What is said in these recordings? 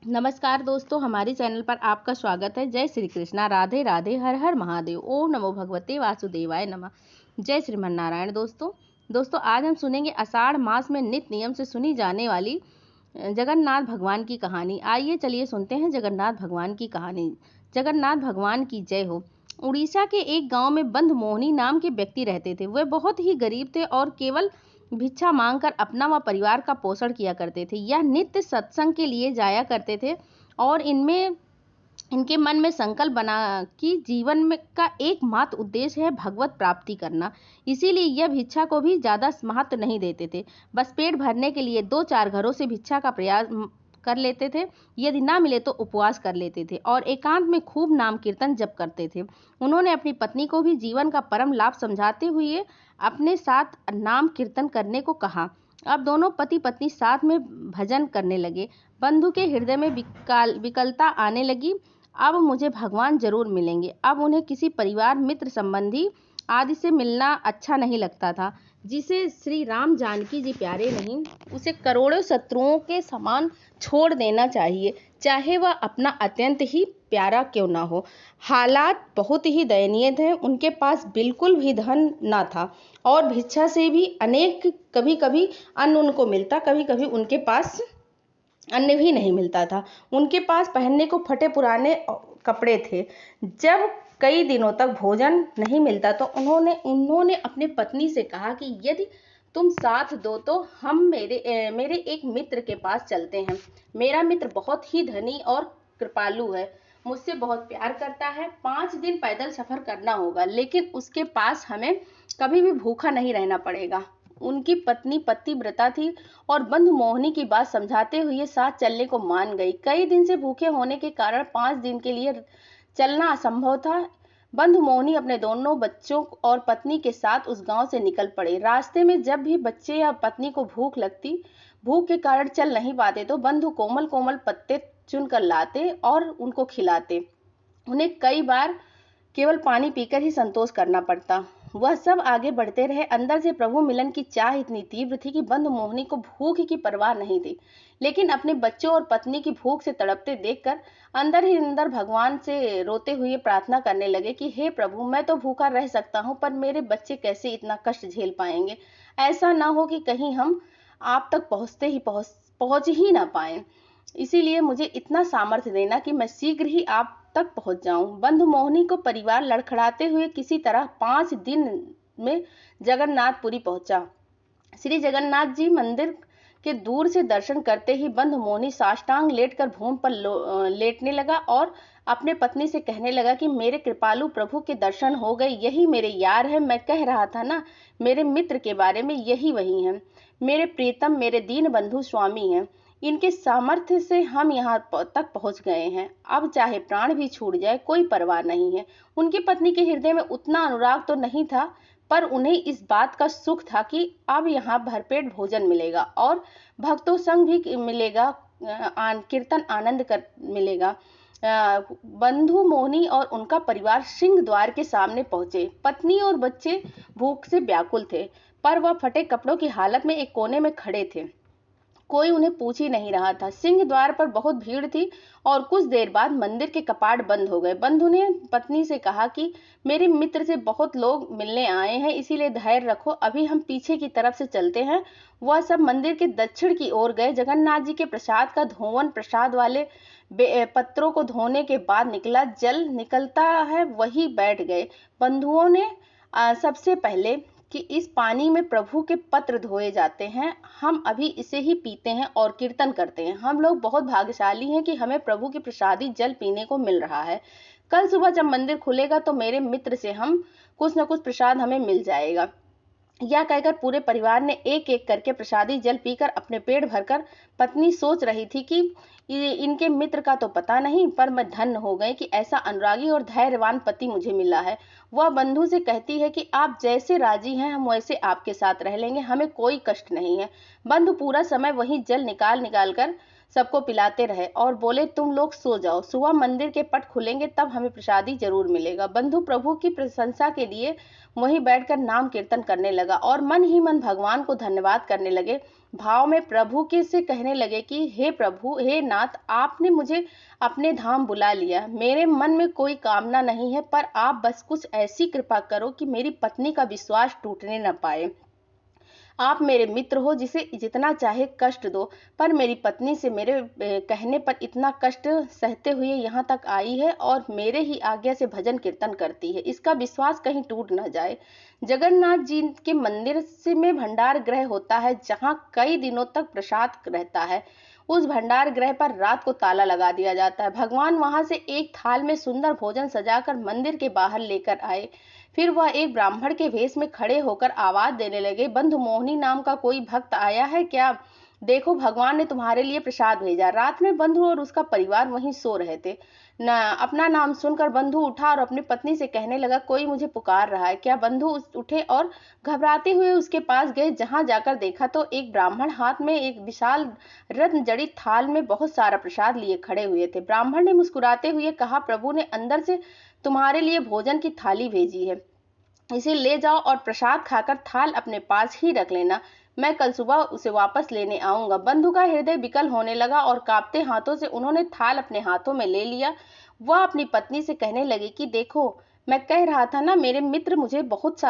नमस्कार दोस्तों, हमारे चैनल पर आपका स्वागत है। जय श्री कृष्णा, राधे राधे, हर हर महादेव, ओम नमो भगवते वासुदेवाय नमः। जय श्रीमन नारायण। दोस्तों आज हम सुनेंगे आषाढ़ मास में नित्य नियम से सुनी जाने वाली जगन्नाथ भगवान की कहानी। आइए चलिए सुनते हैं जगन्नाथ भगवान की कहानी। जगन्नाथ भगवान की जय हो। उड़ीसा के एक गांव में बंधु मोहनी नाम के व्यक्ति रहते थे। वे बहुत ही गरीब थे और केवल भिक्षा मांगकर अपना व परिवार का पोषण किया करते थे। यह नित्य सत्संग के लिए जाया करते थे और इनके मन में संकल्प बना कि जीवन में का एकमात्र उद्देश्य है भगवत प्राप्ति करना। इसीलिए यह भिक्षा को भी ज्यादा महत्व नहीं देते थे। बस पेट भरने के लिए 2-4 घरों से भिक्षा का प्रयास कर लेते थे। यदि ना मिले तो उपवास कर लेते थे और एकांत में खूब नाम कीर्तन जप करते थे। उन्होंने अपनी पत्नी को भी जीवन का परम लाभ समझाते हुए अपने साथ नाम कीर्तन करने को कहा। अब दोनों पति पत्नी साथ में भजन करने लगे। बंधु के हृदय में विकलता आने लगी। अब मुझे भगवान जरूर मिलेंगे। अब उन्हें किसी परिवार, मित्र, संबंधी आदि से मिलना अच्छा नहीं लगता था। जिसे श्री राम जानकी जी प्यारे नहीं, उसे करोड़ों शत्रुओं के समान छोड़ देना चाहिए, चाहे वह अपना अत्यंत ही प्यारा क्यों ना हो। हालात बहुत ही दयनीय थे। उनके पास बिल्कुल भी धन ना था और भिक्षा से भी अनेक कभी कभी अन्न उनको मिलता, कभी कभी उनके पास अन्न भी नहीं मिलता था। उनके पास पहनने को फटे पुराने कपड़े थे। जब कई दिनों तक भोजन नहीं मिलता तो उन्होंने अपने पत्नी से कहा कि यदि तुम साथ दो तो हम मेरे एक मित्र के पास चलते हैं। मेरा मित्र बहुत ही धनी और कृपालु है, मुझसे बहुत प्यार करता है। 5 दिन पैदल सफर करना होगा, लेकिन उसके पास हमें कभी भी भूखा नहीं रहना पड़ेगा। उनकी पत्नी पतिव्रता थी और बंधु मोहिनी की बात समझाते हुए साथ चलने को मान गई। कई दिन से भूखे होने के कारण 5 दिन के लिए चलना असंभव था। बंधु मोहिनी अपने दोनों बच्चों और पत्नी के साथ उस गांव से निकल पड़े। रास्ते में जब भी बच्चे या पत्नी को भूख के कारण चल नहीं पाते तो बंधु कोमल कोमल पत्ते चुनकर लाते और उनको खिलाते। उन्हें कई बार केवल पानी पीकर ही संतोष करना पड़ता। वह सब आगे बढ़ते रहे। अंदर से प्रभु मिलन की चाह इतनी तीव्र थी कि बंधु मोहिनी को भूख की परवाह नहीं थी, लेकिन अपने बच्चों और पत्नी की भूख से तड़पते देखकर अंदर ही अंदर भगवान से रोते हुए प्रार्थना करने लगे कि हे प्रभु, मैं तो भूखा रह सकता हूँ, पर मेरे बच्चे कैसे इतना कष्ट झेल पाएंगे। ऐसा ना हो कि कहीं हम आप तक पहुंच ही ना पाए। इसीलिए मुझे इतना सामर्थ्य देना कि मैं शीघ्र ही आप तक पहुंच जाऊं। बंधु मोहिनी को परिवार लड़खड़ाते हुए किसी तरह 5 दिन में जगन्नाथपुरी पहुंचा। श्री जगन्नाथ जी मंदिर के दूर से दर्शन करते ही बंधु मोहिनी साष्टांग लेटकर भूमि पर लेटने लगा और अपने पत्नी से कहने लगा कि मेरे कृपालु प्रभु के दर्शन हो गए। यही मेरे यार है। मैं कह रहा था ना, मेरे मित्र के बारे में, यही वही है। मेरे प्रीतम, मेरे दीन बंधु स्वामी हैं। इनके सामर्थ्य से हम यहाँ तक पहुंच गए हैं। अब चाहे प्राण भी छूट जाए कोई परवाह नहीं है। उनकी पत्नी के हृदय में उतना अनुराग तो नहीं था, पर उन्हें इस बात का सुख था कि अब यहाँ भरपेट भोजन मिलेगा और भक्तों संग भी मिलेगा, कीर्तन आनंद कर मिलेगा। बंधु मोहिनी और उनका परिवार सिंह द्वार के सामने पहुंचे। पत्नी और बच्चे भूख से व्याकुल थे, पर वह फटे कपड़ों की हालत में एक कोने में खड़े थे। कोई उन्हें पूछ ही नहीं रहा था। सिंह द्वार पर बहुत भीड़ थी और कुछ देर बाद मंदिर के कपाट बंद हो गए। बंधु ने पत्नी से कहा कि मेरे मित्र से बहुत लोग मिलने आए हैं, इसीलिए धैर्य रखो, अभी हम पीछे की तरफ से चलते हैं। वह सब मंदिर के दक्षिण की ओर गए। जगन्नाथ जी के प्रसाद का धोवन प्रसाद वाले पत्रों को धोने के बाद निकला जल निकलता है, वही बैठ गए। बंधुओं ने सबसे पहले कि इस पानी में प्रभु के पत्र धोए जाते हैं, हम अभी इसे ही पीते हैं और कीर्तन करते हैं। हम लोग बहुत भाग्यशाली हैं कि हमें प्रभु के प्रसादी जल पीने को मिल रहा है। कल सुबह जब मंदिर खुलेगा तो मेरे मित्र से हम कुछ न कुछ प्रसाद हमें मिल जाएगा। यह कहकर पूरे परिवार ने एक एक करके प्रसादी जल पीकर अपने पेट भरकर। पत्नी सोच रही थी कि इनके मित्र का तो पता नहीं, पर मैं धन्य हो गई कि ऐसा अनुरागी और धैर्यवान पति मुझे मिला है। वह बंधु से कहती है कि आप जैसे राजी हैं हम वैसे आपके साथ रह लेंगे, हमें कोई कष्ट नहीं है। बंधु पूरा समय वही जल निकाल निकाल कर सबको पिलाते रहे और बोले तुम लोग सो जाओ, सुबह मंदिर के पट खुलेंगे तब हमें प्रसादी जरूर मिलेगा। बंधु प्रभु की प्रशंसा के लिए वहीं बैठकर नाम कीर्तन करने लगा और मन ही मन भगवान को धन्यवाद करने लगे। भाव में प्रभु के से कहने लगे कि हे प्रभु, हे नाथ, आपने मुझे अपने धाम बुला लिया। मेरे मन में कोई कामना नहीं है, पर आप बस कुछ ऐसी कृपा करो कि मेरी पत्नी का विश्वास टूटने न पाए। आप मेरे मित्र हो, जिसे जितना चाहे कष्ट दो, पर मेरी पत्नी से मेरे कहने पर इतना कष्ट सहते हुए यहाँ तक आई है और मेरे ही आज्ञा से भजन कीर्तन करती है। इसका विश्वास कहीं टूट न जाए। जगन्नाथ जी के मंदिर से में भंडार गृह होता है, जहाँ कई दिनों तक प्रसाद रहता है। उस भंडार गृह पर रात को ताला लगा दिया जाता है। भगवान वहां से एक थाल में सुंदर भोजन सजाकर मंदिर के बाहर लेकर आए। फिर वह एक ब्राह्मण के वेश में खड़े होकर आवाज देने लगे, बंधु मोहिनी नाम का कोई भक्त आया है क्या? देखो, भगवान ने तुम्हारे लिए प्रसाद भेजा। रात में बंधु और उसका परिवार वहीं सो रहे थे। अपना नाम सुनकर बंधु उठा और अपनी पत्नी से कहने लगा, कोई मुझे पुकार रहा है क्या? बंधु उठे और घबराते हुए उसके पास गए। जहां जाकर देखा तो एक ब्राह्मण हाथ में एक विशाल रत्न जड़ित थाल में बहुत सारा प्रसाद लिए खड़े हुए थे। ब्राह्मण ने मुस्कुराते हुए कहा, प्रभु ने अंदर से तुम्हारे लिए भोजन की थाली भेजी है, इसे ले जाओ और प्रसाद खाकर थाल अपने पास ही रख लेना। मैं कल सुबह उसे वापस लेने आऊंगा। बंधु का हृदय विकल होने लगा और कांपते हाथों से उन्होंने थाल अपने हाथों में ले लिया। वह अपनी पत्नी से कहने लगे कि देखो, मैं कह रहा था ना, मेरे मित्र मुझे बहुत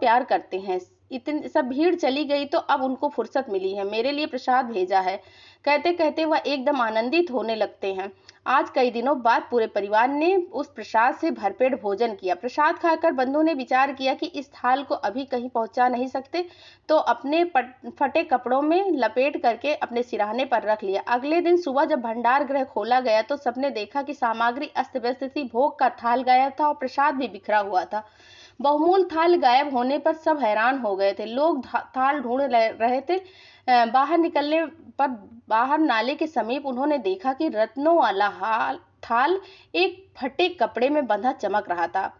प्यार करते हैं। इतनी सब भीड़ चली गई तो अब उनको फुर्सत मिली है, मेरे लिए प्रसाद भेजा है। कहते कहते वह एकदम आनंदित होने लगते हैं। आज कई दिनों बाद पूरे परिवार ने उस प्रसाद से भरपेट भोजन किया। प्रसाद खाकर बंधु ने विचार किया कि इस थाल को अभी कहीं पहुंचा नहीं सकते, तो अपने फटे कपड़ों में लपेट करके अपने सिरहाने पर रख लिया। अगले दिन सुबह जब भंडार गृह खोला गया तो सबने देखा कि सामग्री अस्त व्यस्त थी। भोग का थाल गायब था और प्रसाद भी बिखरा हुआ था। बहुमूल्य थाल गायब होने पर सब हैरान हो गए थे। लोग थाल ढूंढ रहे थे। बाहर निकलने पर बाहर नाले के समीप उन्होंने देखा कि रत्नों वाला थाल एक फटे कपड़े में बंधा चमक रहा था।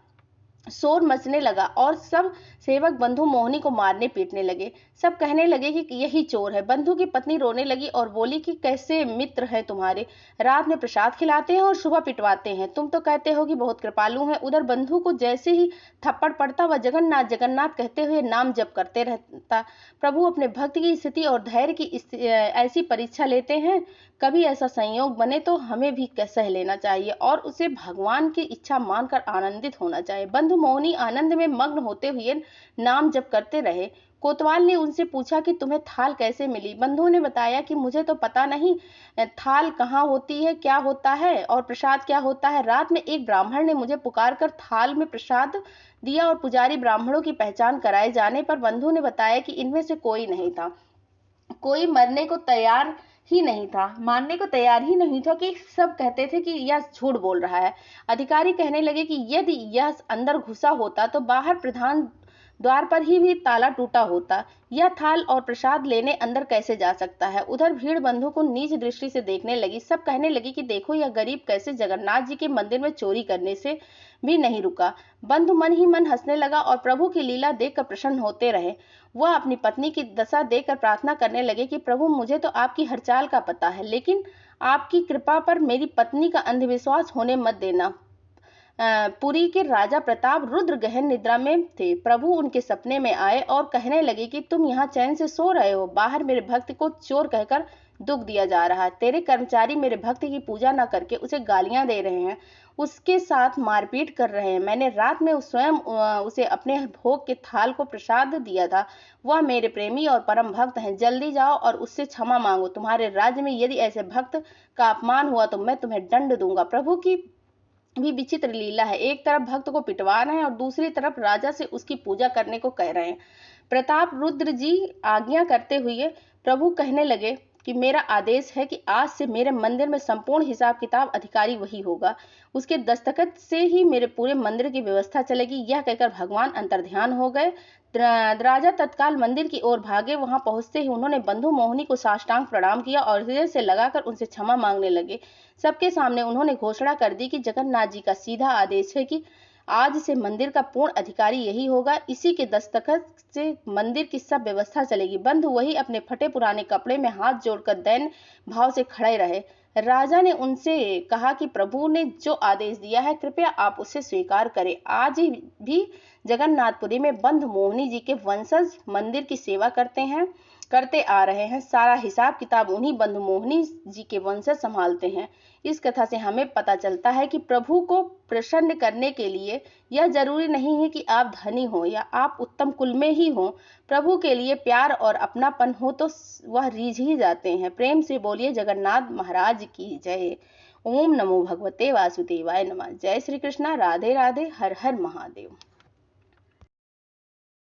शोर मचने लगा और सब सेवक बंधु मोहिनी को मारने पीटने लगे। सब कहने लगे कि यही चोर है। बंधु की पत्नी रोने लगी और बोली कि कैसे मित्र हैं तुम्हारे, रात में प्रसाद खिलाते हैं और सुबह पिटवाते हैं। तुम तो कहते हो कि बहुत कृपालु हैं। उधर बंधु को जैसे ही थप्पड़ पड़ता वह जगन्नाथ जगन्नाथ कहते हुए नाम जप करते रहता। प्रभु अपने भक्त की स्थिति और धैर्य की ऐसी परीक्षा लेते हैं। कभी ऐसा संयोग बने तो हमें भी सह लेना चाहिए और उसे भगवान की इच्छा मानकर आनंदित होना चाहिए। बंधु मोहिनी आनंद में मग्न होते हुए नाम जप करते रहे। कोतवाल ने उनसे पूछा कि तुम्हें थाल कैसे मिली? बंधु ने बताया कि मुझे तो पता नहीं थाल कहाँ होती है, क्या होता है और प्रसाद क्या होता है। रात में एक ब्राह्मण ने मुझे पुकार कर थाल में प्रसाद दिया और पुजारी ब्राह्मणों की पहचान कराए जाने पर बंधु ने बताया कि इनमें से कोई नहीं था, कोई मानने को तैयार ही नहीं था कि सब कहते थे कि यह झूठ बोल रहा है। अधिकारी कहने लगे कि यदि यह अंदर घुसा होता तो बाहर प्रधान द्वार पर ही भी ताला टूटा होता। यह थाल और प्रसाद लेने अंदर कैसे जा सकता है? उधर भीड़ बंधु को नीच दृष्टि से देखने लगी। सब कहने लगी कि देखो, यह गरीब कैसे जगन्नाथ जी के मंदिर में चोरी करने से भी नहीं रुका। बंधु मन ही मन हंसने लगा और प्रभु की लीला देखकर प्रसन्न होते रहे। वह अपनी पत्नी की दशा देखकर प्रार्थना करने लगे कि प्रभु, मुझे तो आपकी हर चाल का पता है, लेकिन आपकी कृपा पर मेरी पत्नी का अंधविश्वास होने मत देना। पुरी के राजा प्रताप रुद्र गहन निद्रा में थे। प्रभु उनके सपने में आए और कहने लगे कि तुम यहाँ चैन से सो रहे हो, बाहर मेरे भक्त को चोर कहकर दुख दिया जा रहा है। तेरे कर्मचारी मेरे भक्त की पूजा न करके उसे गालियां दे रहे हैं, उसके साथ मारपीट कर रहे हैं। मैंने रात में स्वयं उसे अपने भोग के थाल को प्रसाद दिया था। वह मेरे प्रेमी और परम भक्त हैं। जल्दी जाओ और उससे क्षमा मांगो। तुम्हारे राज्य में यदि ऐसे भक्त का अपमान हुआ तो मैं तुम्हें दंड दूंगा। प्रभु की भी विचित्र लीला है। एक तरफ भक्त को पिटवा रहे हैं और दूसरी तरफ राजा से उसकी पूजा करने को कह रहे हैं। प्रताप रुद्र जी आज्ञा करते हुए प्रभु कहने लगे कि मेरा आदेश है कि आज से मेरे मंदिर में संपूर्ण हिसाब किताब अधिकारी वही होगा। उसके दस्तखत से ही मेरे पूरे मंदिर की व्यवस्था चलेगी। यह कहकर भगवान अंतर्ध्यान हो गए। राजा तत्काल मंदिर की ओर भागे। वहां पहुंचते ही उन्होंने बंधु मोहिनी को साष्टांग प्रणाम किया और हृदय से लगाकर उनसे क्षमा मांगने लगे। सबके सामने उन्होंने घोषणा कर दी कि जगन्नाथ जी का सीधा आदेश है कि आज से मंदिर का पूर्ण अधिकारी यही होगा। इसी के दस्तखत से मंदिर की सब व्यवस्था चलेगी। बंधु वही अपने फटे पुराने कपड़े में हाथ जोड़कर दैन्य भाव से खड़े रहे। राजा ने उनसे कहा कि प्रभु ने जो आदेश दिया है कृपया आप उसे स्वीकार करें। आज भी जगन्नाथपुरी में बंधु मोहिनी जी के वंशज मंदिर की सेवा करते हैं। करते आ रहे हैं। सारा हिसाब किताब उन्हीं बंधु मोहिनी जी के वंशज संभालते हैं। इस कथा से हमें पता चलता है कि प्रभु को प्रसन्न करने के लिए यह जरूरी नहीं है कि आप धनी हो या आप उत्तम कुल में ही हो। प्रभु के लिए प्यार और अपनापन हो तो वह रीझ ही जाते हैं। प्रेम से बोलिए जगन्नाथ महाराज की जय। ओम नमो भगवते वासुदेवाय नमः। जय श्री कृष्णा। राधे राधे। हर हर महादेव।